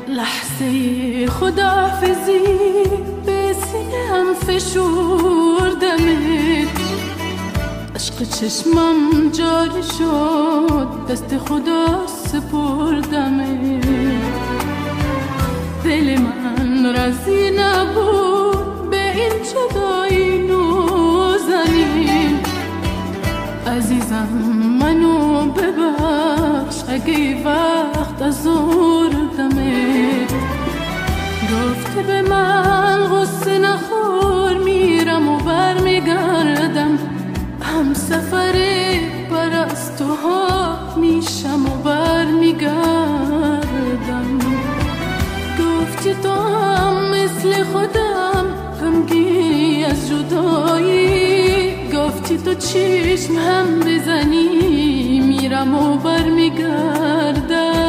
لحظه خداحافظی به سینه‌ام فشردمت، عشق چشمم جاری شد، دست خدا سپردمت. دل من راضی نبود به این جدایی نازنین. عزیزم منو ببخش اگه وقت ازردمت. گفته به من غصه نخور، میرم و برمیگردم، هم سفر پرستوها میشم و برمیگردم. گفتی تو هم مثل خودم غمگینی از جدایی، گفتی تو چشم هم بزنی میرم و برمیگردم.